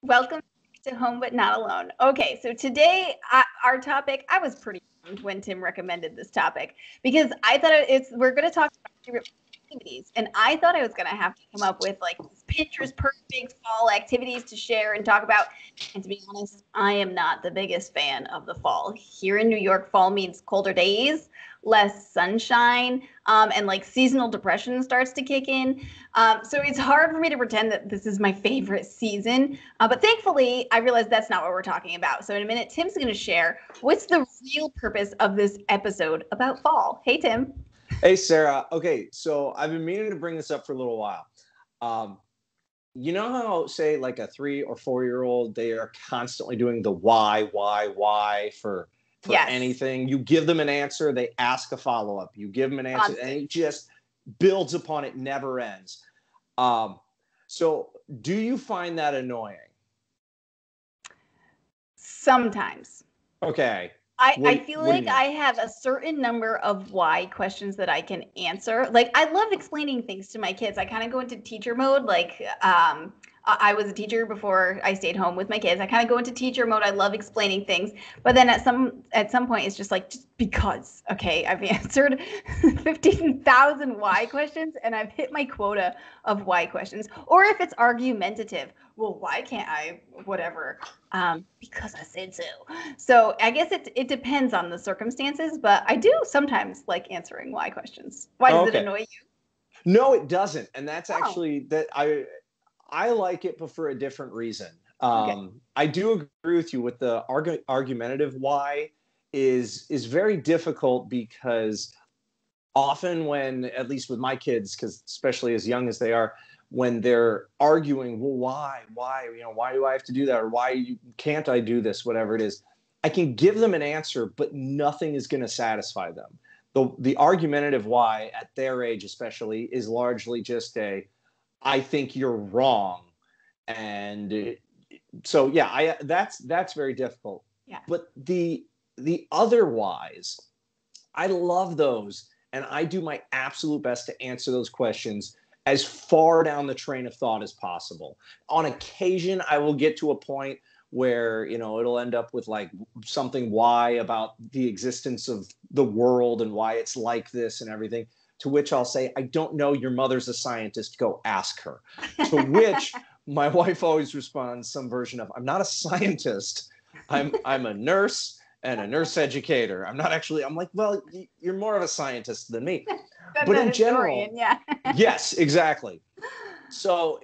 Welcome to Home But Not Alone. Okay, so today our topic, I was pretty bummed when Tim recommended this topic because I thought we're going to talk about favorite activities, and I thought I was going to have to come up with like Pinterest perfect fall activities to share and talk about. And to be honest, I am not the biggest fan of the fall. Here in New York, fall means colder days, less sunshine, and like seasonal depression starts to kick in. So it's hard for me to pretend that this is my favorite season. But thankfully, I realized that's not what we're talking about. So in a minute, Tim's going to share what's the real purpose of this episode about fall. Hey, Tim. Hey, Sarah. Okay, so I've been meaning to bring this up for a little while. Um, you know how, say, like a 3 or 4 year old, they are constantly doing the why for Yes. anything. You give them an answer, they ask a follow up. You give them an answer, and Constant. it just builds upon it, never ends. Um, so, do you find that annoying? Sometimes. Okay. I feel What do you like mean? I have a certain number of why questions that I can answer. Like I love explaining things to my kids. I kind of go into teacher mode. Like I was a teacher before I stayed home with my kids. I kind of go into teacher mode. I love explaining things. But then at some point it's just because, okay, I've answered 15,000 why questions and I've hit my quota of why questions. Or if it's argumentative, well, why can't I whatever? Because I said so. So I guess it depends on the circumstances, but I do sometimes like answering why questions. Why does it Okay. annoy you? No, it doesn't. And that's Oh, actually that I like it, but for a different reason. okay. I do agree with you with the argumentative why is very difficult because often when, at least with my kids, because especially as young as they are, when they're arguing, well, why, why do I have to do that, or can't I do this, whatever it is, I can give them an answer, but nothing is going to satisfy them. The argumentative why at their age, especially, is largely just I think you're wrong, and so yeah, I that's very difficult. Yeah. But the otherwise, I love those, and I do my absolute best to answer those questions as far down the train of thought as possible. On occasion, I will get to a point where it'll end up with like something why about the existence of the world and why it's like this and everything, to which I'll say, I don't know, your mother's a scientist, go ask her. To which my wife always responds some version of, I'm not a scientist, I'm a nurse and a nurse educator. I'm not actually, I'm like, well, you're more of a scientist than me. Than But the in general, historian, yeah. yes, exactly. So,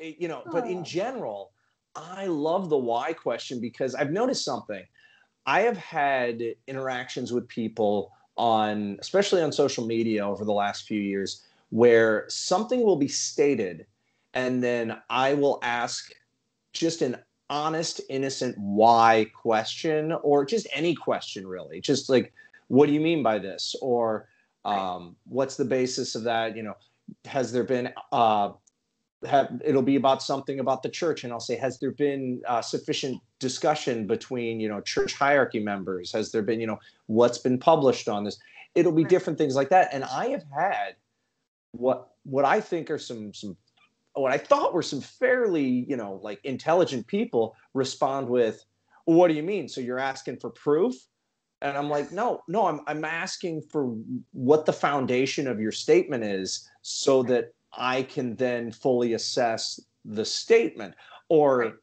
but in Oh, general, I love the why question because I've noticed something. I have had interactions with people especially on social media over the last few years, where something will be stated and then I will ask just an honest, innocent why question, or just any question, really. Just like, what do you mean by this? Or right. what's the basis of that? Has there been it'll be about something about the church, and I'll say, has there been sufficient discussion between church hierarchy members? Has there been what's been published on this? It'll be Right. different things like that. And I have had what I think are some what I thought were some fairly like intelligent people respond with, well, what do you mean, so you're asking for proof? And I'm like, no, I'm asking for what the foundation of your statement is, so Right. that I can then fully assess the statement. Right. Or,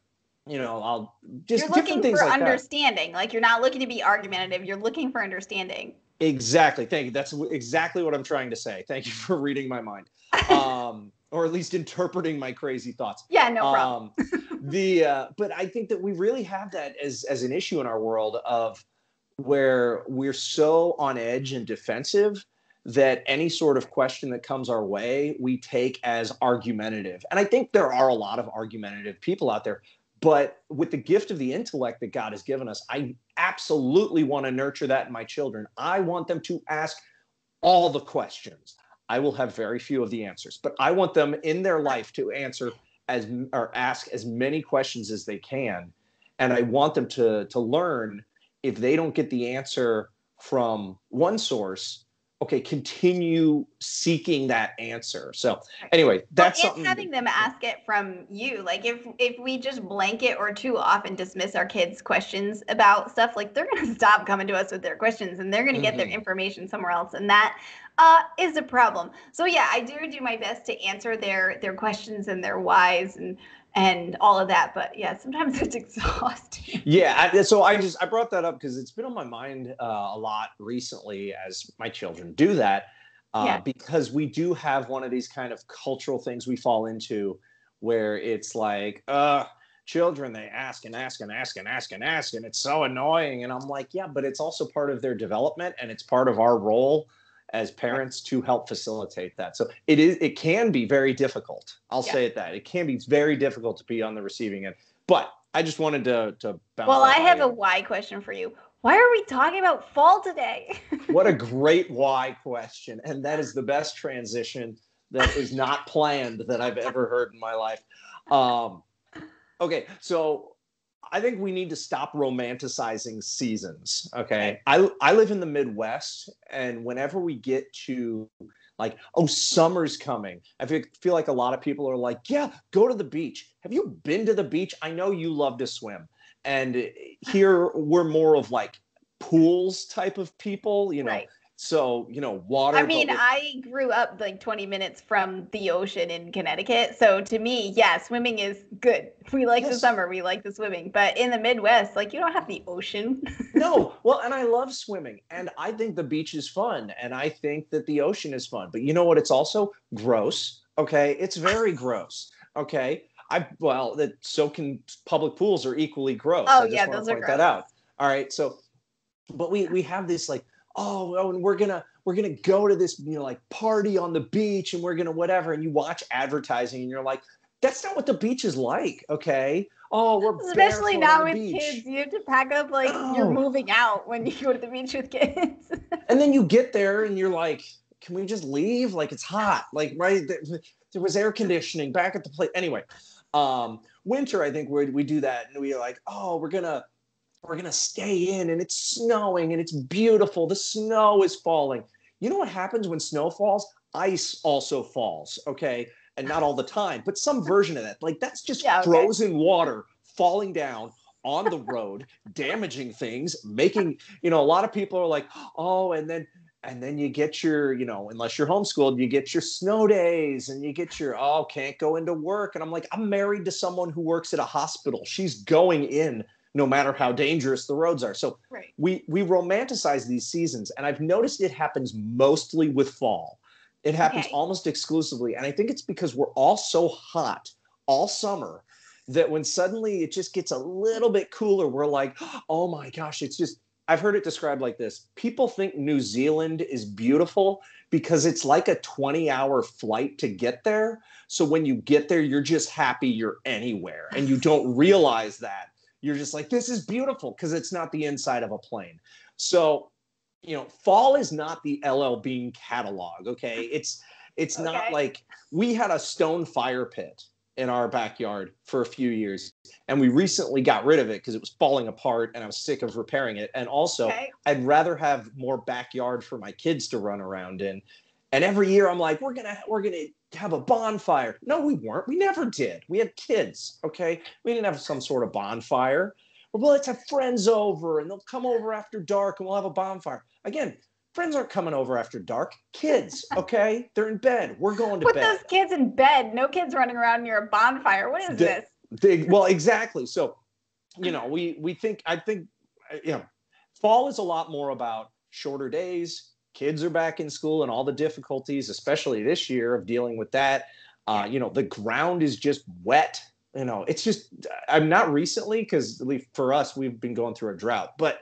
I'll You're just different looking things for like that. understanding. Like you're not looking to be argumentative. You're looking for understanding. Exactly. Thank you. That's exactly what I'm trying to say. Thank you for reading my mind, or at least interpreting my crazy thoughts. Yeah, no problem. Um, but I think that we really have that as an issue in our world, of where we're so on edge and defensive that any sort of question that comes our way, we take as argumentative. And I think there are a lot of argumentative people out there. But with the gift of the intellect that God has given us, I absolutely want to nurture that in my children. I want them to ask all the questions. I will have very few of the answers, but I want them in their life to answer or ask as many questions as they can. And I want them to learn, if they don't get the answer from one source, okay, continue seeking that answer. So anyway, that's well, and something. having them ask it from you, like if we just blanket or too often dismiss our kids' questions about stuff, like they're gonna stop coming to us with their questions, and they're gonna get their information somewhere else, and that is a problem. So yeah, I do my best to answer their questions and their whys and all of that, but yeah, sometimes it's exhausting. Yeah, so I brought that up because it's been on my mind a lot recently as my children do that, Yeah. because we do have one of these kind of cultural things we fall into where it's like, children, they ask and ask and ask and ask and ask, and it's so annoying. And I'm like, yeah, but it's also part of their development, and it's part of our role as parents to help facilitate that. So it can be very difficult. I'll say it that. It can be very difficult to be on the receiving end. But I just wanted to bounce Well, that I by have you. a why question for you. Why are we talking about fall today? What a great why question. And that is the best transition that is not planned that I've ever heard in my life. Okay, so I think we need to stop romanticizing seasons. Okay. I live in the Midwest, and whenever we get to like, oh, summer's coming, I feel like a lot of people are like, yeah, go to the beach. Have you been to the beach? I know you love to swim. And here we're more of like pools type of people, Right. so, water, I but mean, I grew up like 20 minutes from the ocean in Connecticut. So to me, yeah, swimming is good. We like the yes. summer, we like the swimming. But in the Midwest, like you don't have the ocean. No, well, and I love swimming, and I think the beach is fun, and I think that the ocean is fun. But you know what? It's also gross. Okay, it's very gross. Okay, that so can public pools are equally gross. Oh, I just yeah, want those to are point that gross. out. All right, so but we have this like, and we're gonna go to this like party on the beach, and we're gonna whatever, and you watch advertising, and you're like, that's not what the beach is like. Okay, oh, we're Especially barefoot on not the with beach. kids. You have to pack up like you're No. moving out when you go to the beach with kids. And then you get there and you're like, can we just leave? Like, it's hot. Like, right, there was air conditioning back at the place. Anyway, winter, I think we do that, and we're like, oh, we're gonna stay in, and it's snowing, and it's beautiful. The snow is falling. You know what happens when snow falls? Ice also falls. Okay, and not all the time, but some version of that. Like, that's just Yeah, okay. frozen water falling down on the road, damaging things, making, a lot of people are like, oh, and then you get your, unless you're homeschooled, you get your snow days, and you get your, oh, can't go into work. And I'm like, I'm married to someone who works at a hospital. She's going in no matter how dangerous the roads are. So Right. we romanticize these seasons, and I've noticed it happens mostly with fall. It happens Okay. almost exclusively, and I think it's because we're all so hot all summer that when suddenly it just gets a little bit cooler, we're like, oh my gosh, it's just, I've heard it described like this. People think New Zealand is beautiful because it's like a 20-hour flight to get there. So when you get there, you're just happy you're anywhere, and you don't realize that. You're just like, this is beautiful because it's not the inside of a plane. So, fall is not the LL Bean catalog. Okay. It's not Okay. like we had a stone fire pit in our backyard for a few years, and we recently got rid of it because it was falling apart, and I was sick of repairing it. And also, Okay. I'd rather have more backyard for my kids to run around in. And every year I'm like, we're gonna have a bonfire. No, we weren't. We never did. We had kids. Okay, we didn't have some sort of bonfire. Well, let's have friends over, and they'll come over after dark, and we'll have a bonfire. Again, friends aren't coming over after dark. Kids, okay, they're in bed. We're going to Put those bed. kids in bed. No kids running around near a bonfire. What is The, this? well, exactly. So, we think, I think, fall is a lot more about shorter days. Kids are back in school, and all the difficulties, especially this year, of dealing with that. Yeah. The ground is just wet. It's just, I'm not recently, because for us, we've been going through a drought, but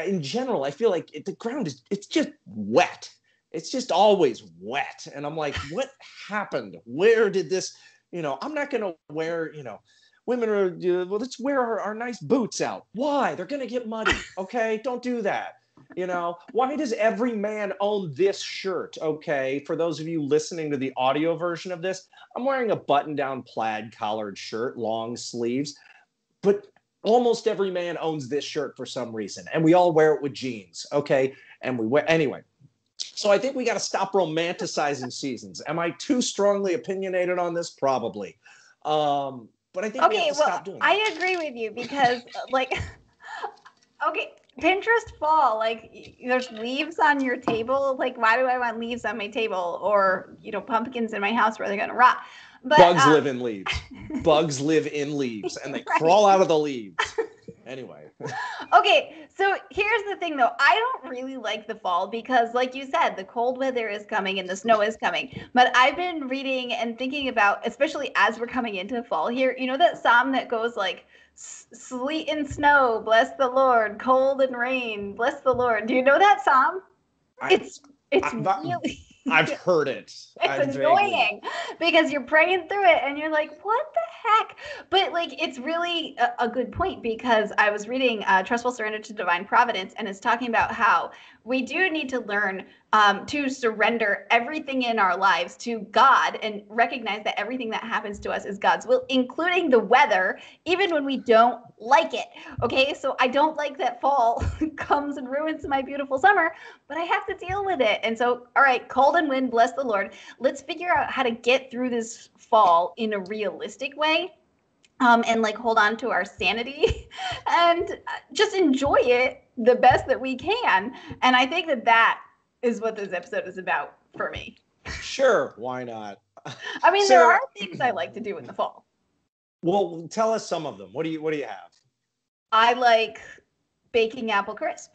in general, I feel like the ground it's just wet. It's just always wet. And I'm like, what happened? Where did this, I'm not going to wear, women are, well, let's wear our nice boots out. Why? They're going to get muddy. Okay. Don't do that. Why does every man own this shirt? Okay. For those of you listening to the audio version of this, I'm wearing a button down plaid collared shirt, long sleeves, but almost every man owns this shirt for some reason, and we all wear it with jeans. Okay. And we wear, anyway. So I think we got to stop romanticizing seasons. Am I too strongly opinionated on this? Probably. But I think we have Okay, to well, stop doing that. I agree with you because, like, okay, Pinterest fall, like, there's leaves on your table. Like, why do I want leaves on my table? Or, pumpkins in my house where they're going to rot. But Bugs live in leaves. Bugs live in leaves, and they crawl out of the leaves. Anyway. Okay, so here's the thing though. I don't really like the fall because, like you said, the cold weather is coming and the snow is coming. But I've been reading and thinking about, especially as we're coming into fall here, you know that psalm that goes like, sleet and snow, bless the Lord, cold and rain, bless the Lord. Do you know that psalm? It's really I've heard it. It's annoying because you're praying through it and you're like, what the heck? But like, it's really a good point because I was reading Trustful Surrender to Divine Providence, and it's talking about how we do need to learn to surrender everything in our lives to God and recognize that everything that happens to us is God's will, including the weather, even when we don't like it. Okay, so I don't like that fall comes and ruins my beautiful summer, but I have to deal with it. And so, all right, cold and wind, bless the Lord. Let's figure out how to get through this fall in a realistic way. And like hold on to our sanity and just enjoy it the best that we can. And I think that is what this episode is about for me. Sure, why not? I mean, Sarah, there are things I like to do in the fall. Well, tell us some of them. What do you have? I like baking apple crisp.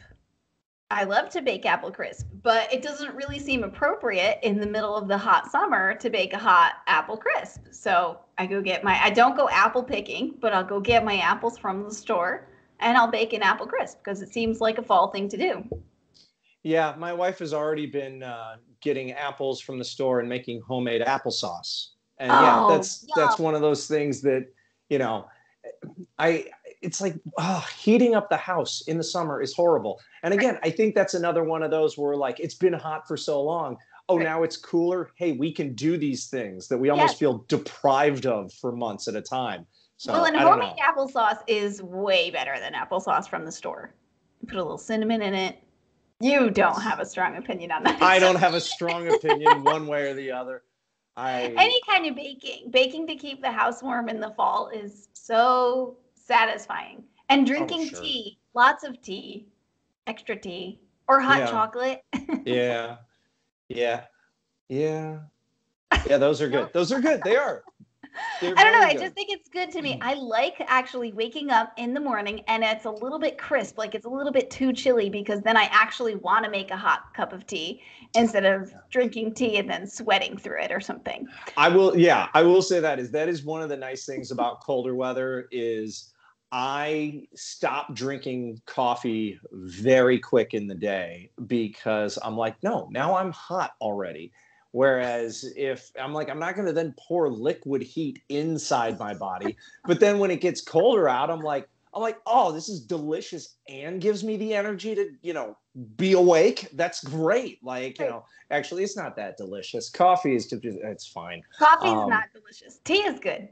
I love to bake apple crisp, but it doesn't really seem appropriate in the middle of the hot summer to bake a hot apple crisp. So I don't go apple picking, but I'll go get my apples from the store and I'll bake an apple crisp because it seems like a fall thing to do. Yeah, my wife has already been getting apples from the store and making homemade applesauce. And that's one of those things that, it's like heating up the house in the summer is horrible. And again, I think that's another one of those where like it's been hot for so long. Oh, now it's cooler. Hey, we can do these things that we almost feel deprived of for months at a time. So, and homemade applesauce is way better than applesauce from the store. Put a little cinnamon in it. You don't have a strong opinion on that. I don't have a strong opinion one way or the other. Any kind of baking to keep the house warm in the fall is so satisfying. And drinking tea, lots of tea, extra tea, or hot chocolate. Yeah. Those are good. Those are good. They are. I don't know. I just think it's good to me. I like actually waking up in the morning and it's a little bit crisp, like it's a little bit too chilly, because then I actually want to make a hot cup of tea instead of drinking tea and then sweating through it or something. I will say that is one of the nice things about colder weather is I stop drinking coffee very quick in the day because I'm like, no, now I'm hot already. Whereas if I'm like, I'm not going to then pour liquid heat inside my body. But then when it gets colder out, I'm like, oh, this is delicious and gives me the energy to, be awake. That's great. Like, actually, it's not that delicious. Coffee is it's fine. Coffee is not delicious. Tea is good.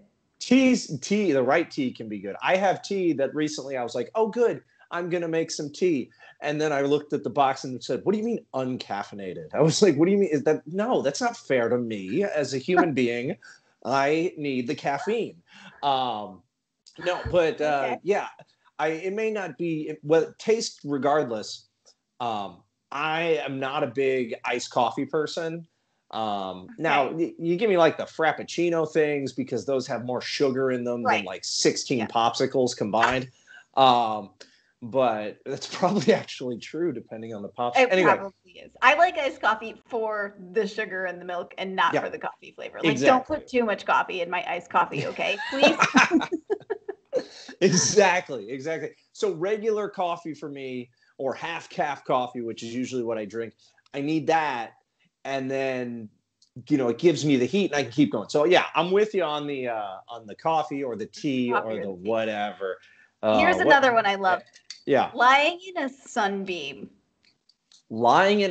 The right tea can be good. I have tea that recently I was like, oh, good, I'm going to make some tea. And then I looked at the box and said, what do you mean uncaffeinated? I was like, what do you mean? No, that's not fair to me as a human being. I need the caffeine. It may not be, taste regardless. I am not a big iced coffee person. Now you give me like the Frappuccino things because those have more sugar in them than like 16 popsicles combined. But that's probably actually true depending on the pop. It probably is. I like iced coffee for the sugar and the milk and not for the coffee flavor. Like, don't put too much coffee in my iced coffee, okay? Please. Exactly. So regular coffee for me, or half calf coffee, which is usually what I drink, I need that. And then, it gives me the heat and I can keep going. So yeah, I'm with you on the coffee or the tea or the whatever. Here's another one I love. Yeah. Lying in a sunbeam. Like a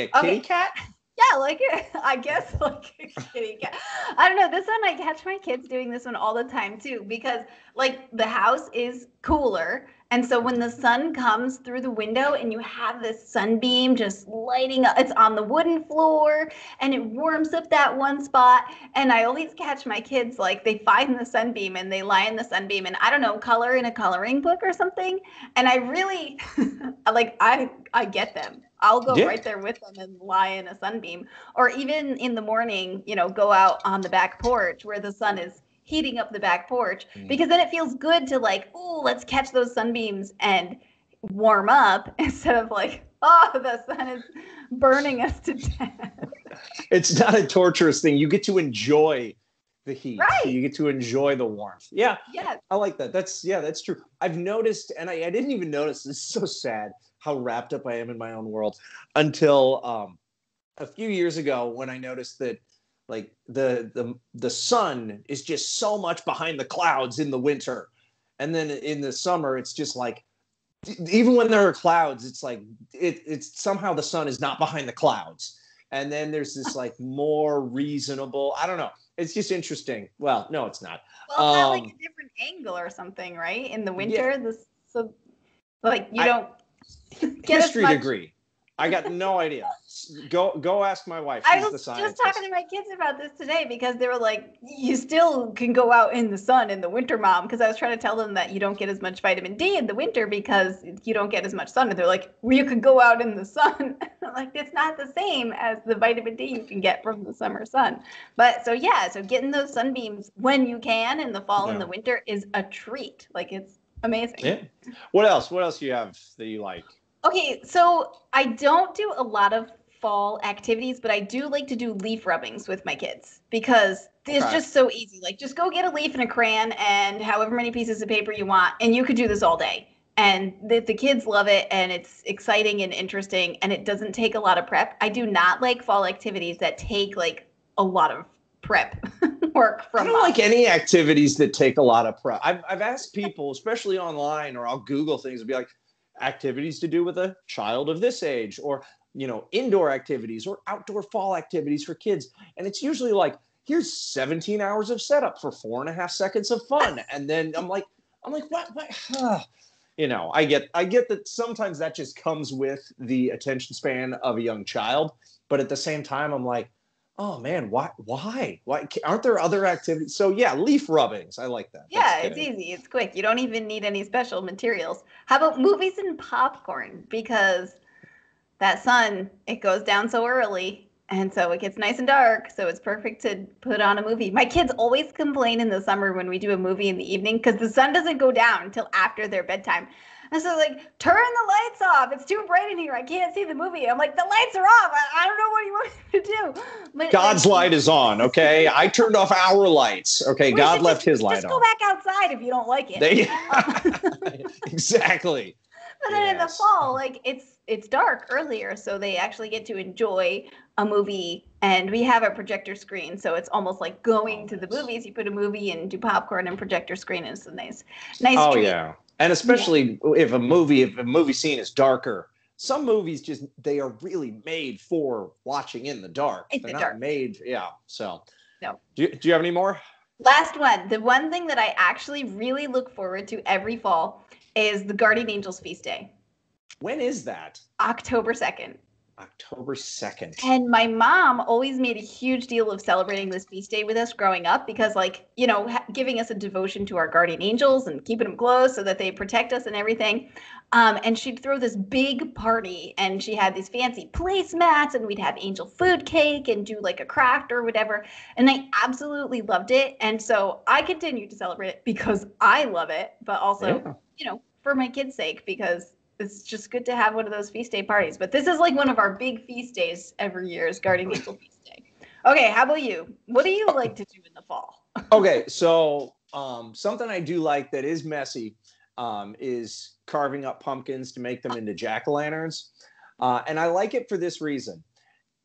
kitty cat? Yeah, like I guess like a kitty cat. I don't know. This one I catch my kids doing this one all the time too because like the house is cooler. And so when the sun comes through the window and you have this sunbeam just lighting up, it's on the wooden floor and it warms up that one spot. And I always catch my kids like they find the sunbeam and they lie in the sunbeam and I don't know, color in a coloring book or something. And I really like I get them. I'll go Yeah. right there with them and lie in a sunbeam. Or even in the morning, go out on the back porch where the sun is heating up the back porch because then it feels good to like, oh, let's catch those sunbeams and warm up instead of like, oh, the sun is burning us to death. It's not a torturous thing. You get to enjoy the heat. Right. You get to enjoy the warmth. Yeah. Yes. I like that. That's true. I've noticed, and I didn't even notice, this is so sad how wrapped up I am in my own world until a few years ago when I noticed that like the sun is just so much behind the clouds in the winter. And then in the summer, it's just like, even when there are clouds, it's like, it's somehow the sun is not behind the clouds. And then there's this like more reasonable, I don't know. It's just interesting. Well, no, it's not. Well, it's not like a different angle or something, right? In the winter, Yeah. so like you don't get history as much. degree. I got no idea. Go ask my wife. I She's the was scientist. just talking to my kids about this today because they were like, you still can go out in the sun in the winter, Mom. Because I was trying to tell them that you don't get as much vitamin D in the winter because you don't get as much sun. And they're like, well, you could go out in the sun. I'm like, it's not the same as the vitamin D you can get from the summer sun. But so, yeah, so getting those sunbeams when you can in the fall and the winter is a treat. Like, it's amazing. Yeah. What else? What else do you have that you like? Okay, so I don't do a lot of fall activities, but I do like to do leaf rubbings with my kids because it's just so easy. Like, just go get a leaf and a crayon and however many pieces of paper you want, and you could do this all day. And the kids love it, and it's exciting and interesting, and it doesn't take a lot of prep. I do not like fall activities that take like a lot of prep work from. I don't like any activities that take a lot of prep. I've asked people, especially online, or I'll Google things and be like, activities to do with a child of this age, or indoor activities or outdoor fall activities for kids, and it's usually like, here's 17 hours of setup for 4.5 seconds of fun, and then I'm like what I get that sometimes that just comes with the attention span of a young child, but at the same time I'm like, oh man, why aren't there other activities? So yeah, leaf rubbings, I like that. Yeah, it's easy, it's quick, you don't even need any special materials. How about movies and popcorn? Because that sun, it goes down so early, and so it gets nice and dark, so it's perfect to put on a movie. My kids always complain in the summer when we do a movie in the evening because the sun doesn't go down until after their bedtime. And so like, turn the lights off. It's too bright in here. I can't see the movie. I'm like, the lights are off. I don't know what you want me to do. But, God's light is on, okay? I turned off our lights, okay? God left his light on. Just go back outside if you don't like it. Exactly. But then in the fall, like it's dark earlier, so they actually get to enjoy a movie. And we have a projector screen, so it's almost like going to the movies. You put a movie and do popcorn and projector screen, and it's a nice treat. Yeah. And especially if a movie scene is darker, some movies they are really made for watching in the dark. They're not made, So, no. Do you have any more? Last one. The one thing that I actually really look forward to every fall is the Guardian Angels Feast Day. When is that? October 2nd. October 2nd. And my mom always made a huge deal of celebrating this feast day with us growing up because, like, giving us a devotion to our guardian angels and keeping them close so that they protect us and everything. And she'd throw this big party, and she had these fancy placemats, and we'd have angel food cake and do like a craft or whatever. And I absolutely loved it. And so I continue to celebrate it because I love it, but also, for my kids' sake, because it's just good to have one of those feast day parties. But this is like one of our big feast days every year is Guardian Angel Feast Day. Okay, how about you? What do you like to do in the fall? Okay, so something I do like that is messy is carving up pumpkins to make them into jack-o'-lanterns. And I like it for this reason.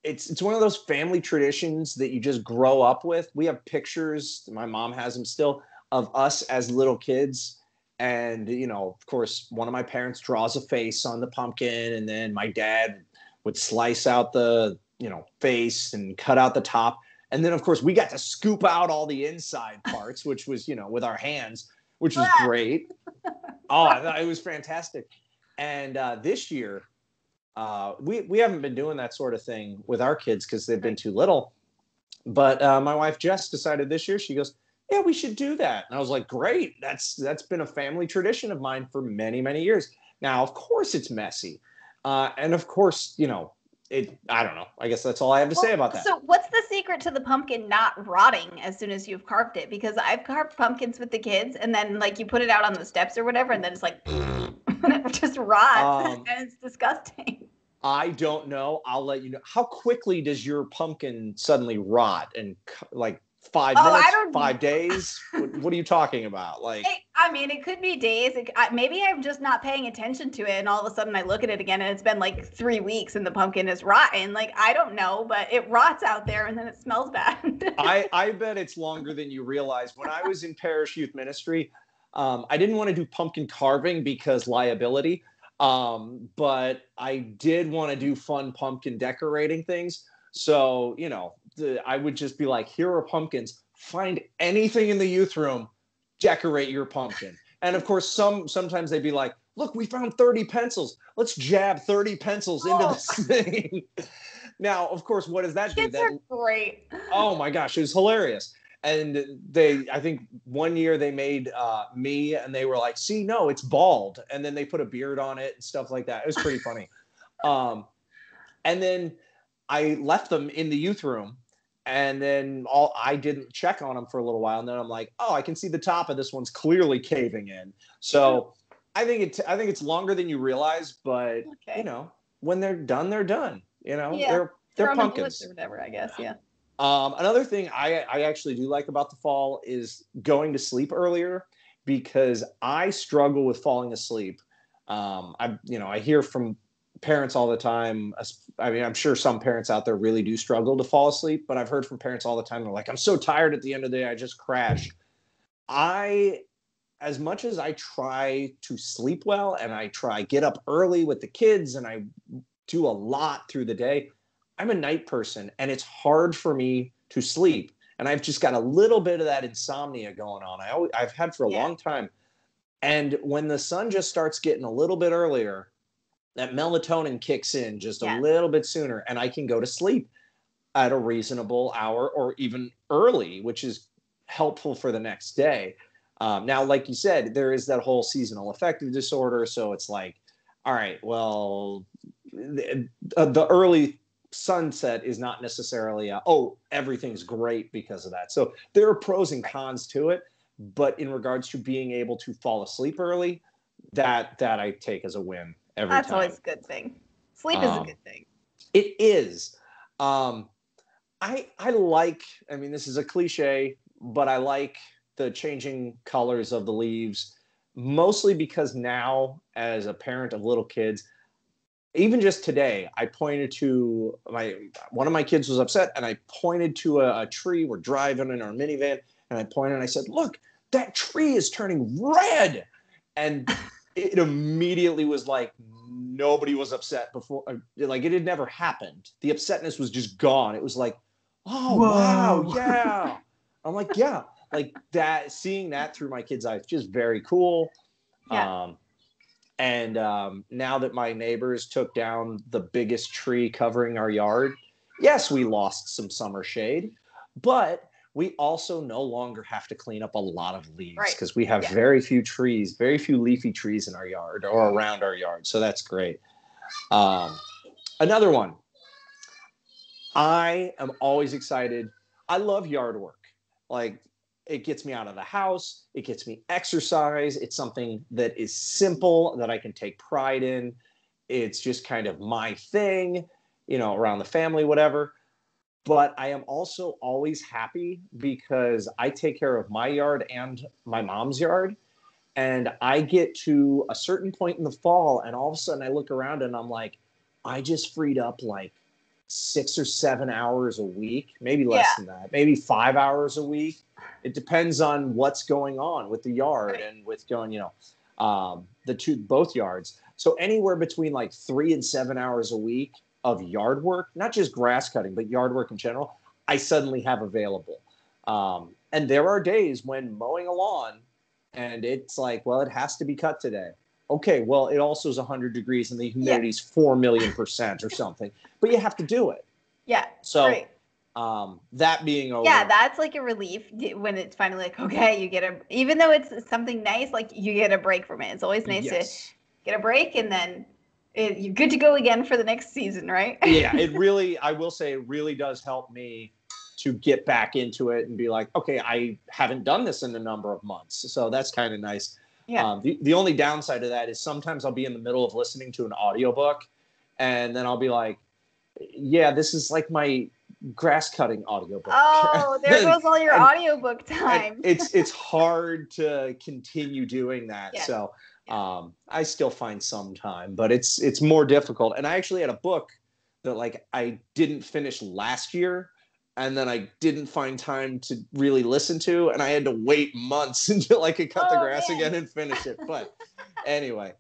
It's one of those family traditions that you just grow up with. We have pictures, my mom has them still, of us as little kids. And, of course, one of my parents draws a face on the pumpkin, and then my dad would slice out the face and cut out the top. And then, of course, we got to scoop out all the inside parts, which was, with our hands, which was great. Oh, I thought it was fantastic. And this year, we haven't been doing that sort of thing with our kids because they've been too little. But my wife, Jess, decided this year, she goes, yeah, we should do that. And I was like, great. That's been a family tradition of mine for many, many years. Now, of course, it's messy. And of course, I don't know. I guess that's all I have to say about that. So what's the secret to the pumpkin not rotting as soon as you've carved it? Because I've carved pumpkins with the kids and then like you put it out on the steps or whatever and then it's like it just rots and it's disgusting. I don't know. I'll let you know. How quickly does your pumpkin suddenly rot? And like 5 minutes, 5 days? What are you talking about? Like, I mean, it could be days. Maybe I'm just not paying attention to it, and all of a sudden I look at it again, and it's been like 3 weeks, and the pumpkin is rotten. Like, I don't know, but it rots out there, and then it smells bad. I bet it's longer than you realize. When I was in parish youth ministry, I didn't want to do pumpkin carving because liability, but I did want to do fun pumpkin decorating things. So, I would just be like, here are pumpkins. Find anything in the youth room, decorate your pumpkin. And of course, sometimes they'd be like, look, we found 30 pencils. Let's jab 30 pencils into this thing. Now, of course, what does that do? Kids are great. Oh my gosh, it was hilarious. And I think one year they made me and they were like, see, no, it's bald. And then they put a beard on it and stuff like that. It was pretty funny. And then I left them in the youth room. And then I didn't check on them for a little while. And then I'm like, oh, I can see the top of this one's clearly caving in. So I think it's longer than you realize, but when they're done, they're done. They're pumpkins or whatever, I guess. Yeah. Another thing I actually do like about the fall is going to sleep earlier because I struggle with falling asleep. I hear from parents all the time. I mean, I'm sure some parents out there really do struggle to fall asleep, but I've heard from parents all the time. They're like, I'm so tired at the end of the day. I just crash. As much as I try to sleep well and I try get up early with the kids and I do a lot through the day, I'm a night person and it's hard for me to sleep. And I've just got a little bit of that insomnia going on. I've had for a long time. And when the sun just starts getting a little bit earlier, that melatonin kicks in just a little bit sooner and I can go to sleep at a reasonable hour or even early, which is helpful for the next day. Now, like you said, there is that whole seasonal affective disorder. So it's like, all right, well, the early sunset is not necessarily, everything's great because of that. So there are pros and cons to it. But in regards to being able to fall asleep early, that I take as a win. That's time. Always a good thing. Sleep is a good thing. It is. I like, I mean, this is a cliche, but I like the changing colors of the leaves, mostly because now as a parent of little kids, even just today, I pointed to one of my kids was upset and I pointed to a tree. We're driving in our minivan and I pointed and I said, look, that tree is turning red. And it immediately was like, nobody was upset before. Like it had never happened. The upsetness was just gone. It was like, oh, whoa. Wow. Yeah. I'm like, yeah, like that, seeing that through my kids' eyes, just very cool. Yeah. And now that my neighbors took down the biggest tree covering our yard, yes, we lost some summer shade, but we also no longer have to clean up a lot of leaves because we have very few leafy trees in our yard or around our yard. So that's great. Another one. I am always excited. I love yard work. Like it gets me out of the house. It gets me exercise. It's something that is simple that I can take pride in. It's just kind of my thing, around the family, whatever. But I am also always happy because I take care of my yard and my mom's yard. And I get to a certain point in the fall and all of a sudden I look around and I'm like, I just freed up like 6 or 7 hours a week, maybe less than that, maybe 5 hours a week. It depends on what's going on with the yard and with going, both yards. So anywhere between like 3 and 7 hours a week of yard work, not just grass cutting, but yard work in general, I suddenly have available. And there are days when mowing a lawn and it's like, well, it has to be cut today. Okay, well, it also is 100 degrees and the humidity's 4,000,000% or something, but you have to do it. Yeah. So right. That being over. Yeah, that's like a relief when it's finally like, okay, you get even though it's something nice, like you get a break from it. It's always nice to get a break, and then you're good to go again for the next season, right? Yeah, I will say it really does help me to get back into it and be like, okay, I haven't done this in a number of months. So that's kind of nice. Yeah. The only downside of that is sometimes I'll be in the middle of listening to an audiobook and then I'll be like, yeah, this is like my grass cutting audiobook. Oh, there goes all your audiobook time. It's hard to continue doing that. Yeah. So I still find some time, but it's more difficult. And I actually had a book that like I didn't finish last year, and then I didn't find time to really listen to, and I had to wait months until I could cut the grass again and finish it. But anyway,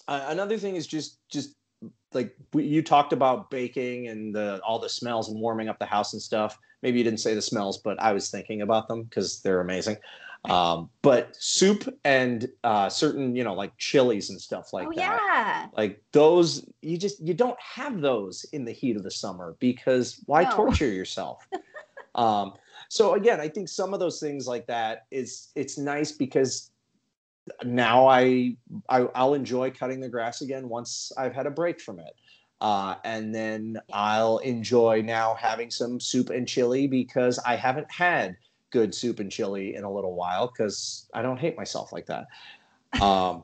another thing is just like you talked about baking and all the smells and warming up the house and stuff. Maybe you didn't say the smells, but I was thinking about them because they're amazing. But soup and certain, like chilies and stuff like that. Yeah. Like those, you don't have those in the heat of the summer because why torture yourself? So again, I think some of those things like that it's nice because now I'll enjoy cutting the grass again once I've had a break from it. And then I'll enjoy now having some soup and chili because I haven't had good soup and chili in a little while because I don't hate myself like that. And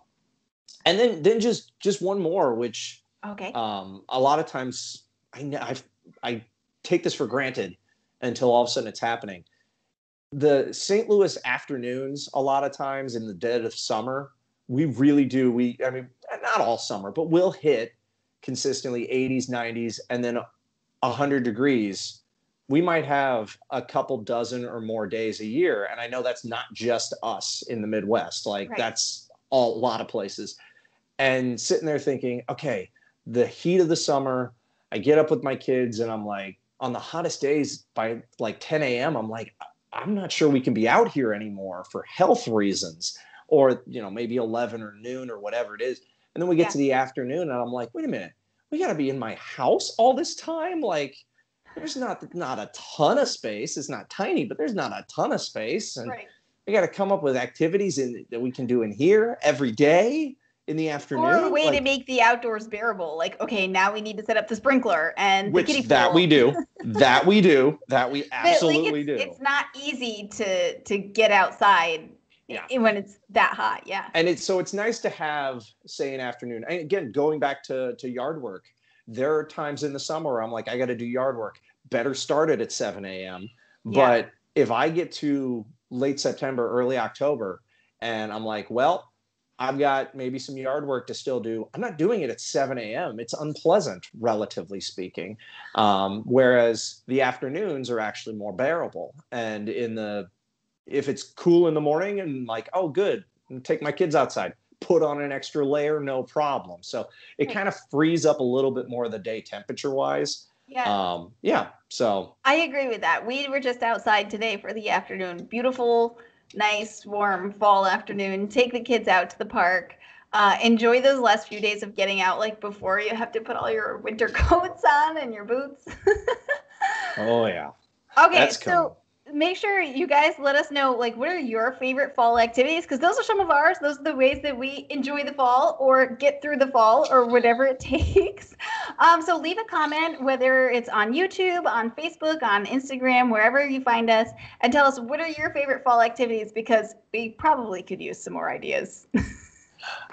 then just one more, which a lot of times I take this for granted until all of a sudden it's happening. The St. Louis afternoons, a lot of times in the dead of summer, we really do. I mean, not all summer, but we'll hit consistently 80s, 90s, and then 100 degrees. We might have a couple dozen or more days a year. And I know that's not just us in the Midwest. Like that's a lot of places. And sitting there thinking, okay, the heat of the summer, I get up with my kids and I'm like, on the hottest days by like 10 a.m., I'm like, I'm not sure we can be out here anymore for health reasons, or, maybe 11 or noon or whatever it is. And then we get to the afternoon and I'm like, wait a minute, we got to be in my house all this time. Like there's not a ton of space. It's not tiny, but there's not a ton of space. And we got to come up with activities that we can do in here every day in the afternoon. Or a way to make the outdoors bearable. Like, okay, now we need to set up the sprinkler and the kiddie pool. That we do. That we absolutely do. It's not easy to get outside when it's that hot. Yeah. And it's nice to have, say, an afternoon. And again, going back to yard work, there are times in the summer where I'm like, I got to do yard work. Better start it at 7 a.m. But if I get to late September, early October, and I'm like, well, I've got maybe some yard work to still do, I'm not doing it at 7 a.m. It's unpleasant, relatively speaking. Whereas the afternoons are actually more bearable. And if it's cool in the morning and like, oh, good, take my kids outside, put on an extra layer, no problem. So it kind of frees up a little bit more of the day temperature wise. Yeah. So I agree with that. We were just outside today for the afternoon. Beautiful, nice, warm fall afternoon. Take the kids out to the park. Enjoy those last few days of getting out, like before you have to put all your winter coats on and your boots. Oh yeah. Okay, so make sure you guys let us know, like, what are your favorite fall activities? Because those are some of ours. Those are the ways that we enjoy the fall or get through the fall or whatever it takes. So leave a comment, whether it's on YouTube, on Facebook, on Instagram, wherever you find us, and tell us what are your favorite fall activities, because we probably could use some more ideas.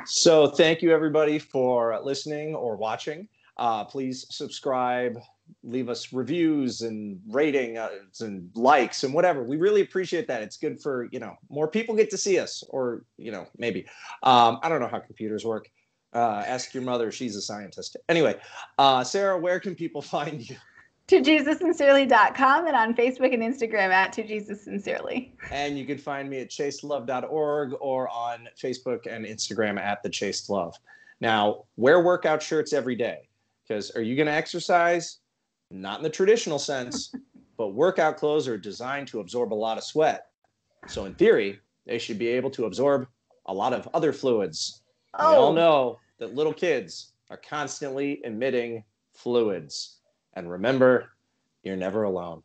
So thank you, everybody, for listening or watching. Please subscribe. Leave us reviews and ratings and likes and whatever. We really appreciate that. It's good for, more people get to see us, or, maybe. I don't know how computers work. Ask your mother. She's a scientist. Anyway, Sarah, where can people find you? ToJesusSincerely.com and on Facebook and Instagram at ToJesusSincerely. And you can find me at chaselove.org or on Facebook and Instagram at The Chaste Love. Now, wear workout shirts every day. Because are you going to exercise? Not in the traditional sense, but workout clothes are designed to absorb a lot of sweat. So in theory, they should be able to absorb a lot of other fluids. We all know that little kids are constantly emitting fluids. And remember, you're never alone.